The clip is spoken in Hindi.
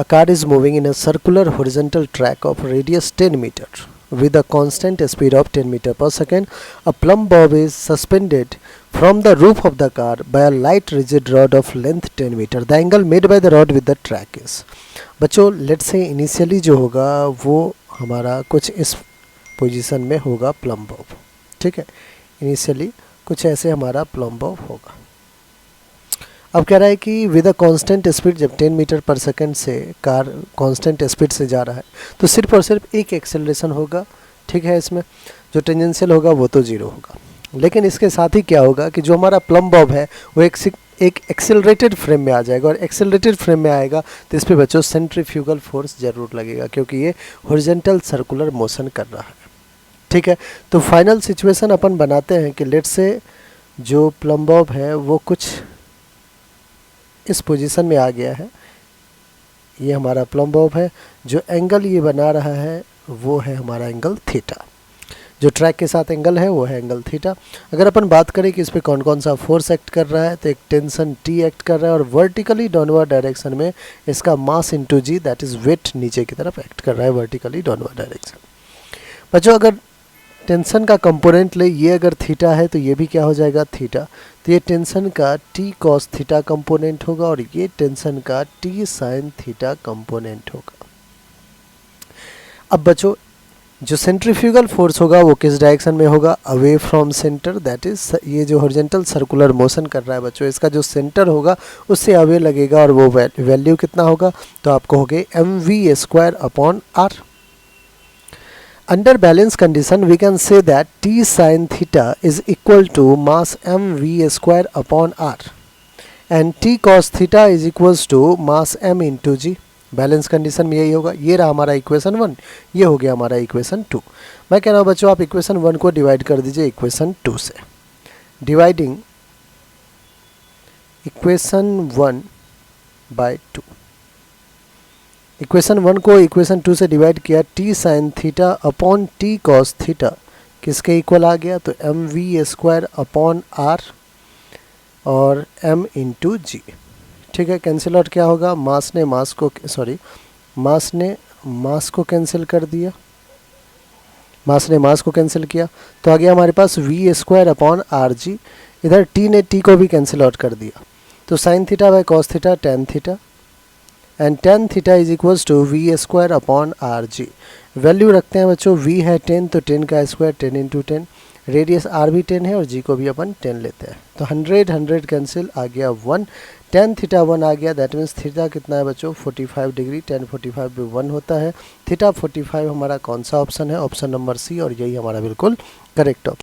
A car is moving in a circular horizontal track of radius 10 meter with a constant speed of 10 meter per second. A plumb bob is suspended from the roof of the car by a light rigid rod of length 10 meter. The angle made by the rod with the track is. बच्चों लेट्स से इनिशियली जो होगा वो हमारा कुछ इस पोजीशन में होगा प्लम्ब बॉब, ठीक है। इनिशियली कुछ ऐसे हमारा प्लम्ब बॉब होगा। अब कह रहा है कि विद अ कांस्टेंट स्पीड, जब 10 मीटर पर सेकंड से कार कांस्टेंट स्पीड से जा रहा है तो सिर्फ और सिर्फ एक एक्सेलरेशन होगा, ठीक है। इसमें जो टेंजेंशियल होगा वो तो जीरो होगा, लेकिन इसके साथ ही क्या होगा कि जो हमारा प्लम्ब बॉब है वो एक एक्सेलरेटेड फ्रेम में आ जाएगा, और एक्सेलरेटेड फ्रेम में आएगा तो इस पर बच्चों सेंट्रीफ्यूगल फोर्स जरूर लगेगा, क्योंकि ये हॉरिजॉन्टल सर्कुलर मोशन कर रहा है, ठीक है। तो फाइनल सिचुएशन अपन बनाते हैं कि लेट्स से जो प्लम्ब बॉब है वो कुछ इस पोजीशन में आ गया है। ये हमारा प्लम्ब बॉब है, जो एंगल ये बना रहा है वो है हमारा एंगल थीटा। जो ट्रैक के साथ एंगल है वो है एंगल थीटा। अगर अपन बात करें कि इस पर कौन कौन सा फोर्स एक्ट कर रहा है, तो एक टेंशन टी एक्ट कर रहा है, और वर्टिकली डाउनवर्ड डायरेक्शन में इसका mass into g, that is weight, नीचे की तरफ एक्ट कर रहा है वर्टिकली डाउनवर्ड डायरेक्शन। बच्चों अगर टेंशन का कंपोनेंट ले, ये अगर थीटा है तो ये भी क्या हो जाएगा थीटा, तो ये टेंशन का टी कॉस थीटा कंपोनेंट होगा, और ये टेंशन का टी साइन थीटा कंपोनेंट होगा। अब बच्चों जो सेंट्रीफ्यूगल फोर्स होगा वो किस डायरेक्शन में होगा, away from centre, that is ये जो हॉरिजॉन्टल सर्कुलर मोशन कर रहा है बच्चों, इसका जो सेंटर होगा उससे अवे लगेगा, और वो वैल्यू कितना होगा, तो आपको हो गए mv² upon r। Under balance condition, we can say that t sin theta is equal to mass mv² upon r, and t cos theta is equals to mass m into g। Balance condition में यही होगा। ये रहा हमारा इक्वेशन 1, ये हो गया हमारा इक्वेशन 2। मैं कह रहा हूँ बच्चों आप इक्वेशन 1 को डिवाइड कर दीजिए इक्वेशन 2 से। डिवाइडिंग इक्वेशन 1 बाय 2, इक्वेशन 1 को इक्वेशन 2 से डिवाइड किया, T sine theta upon T cos theta किसके इक्वल आ गया, तो mv² अपॉन r और m इंटू जी, ठीक है। कैंसिल आउट क्या होगा, मास ने मास को कैंसिल कर दिया, मास ने मास को कैंसिल किया, तो आ गया हमारे पास v² अपॉन आर जी। इधर t ने t को भी कैंसिल आउट कर दिया, तो sine theta by cos theta tan theta, and tan theta is equals to v² upon r g. Value रखते हैं बच्चों, v है 10 तो 10 का स्क्वायर 10 इंटू 10, रेडियस r भी 10 है और g को भी अपन 10 लेते हैं, तो 100 कैंसिल, आ गया 1, टेन थीटा 1 आ गया, दैट मीन्स थीटा कितना है बच्चों 45 डिग्री, 10 45 भी 1 होता है, थीटा 45 हमारा कौन सा ऑप्शन है, ऑप्शन नंबर सी, और यही हमारा बिल्कुल करेक्ट ऑप्शन।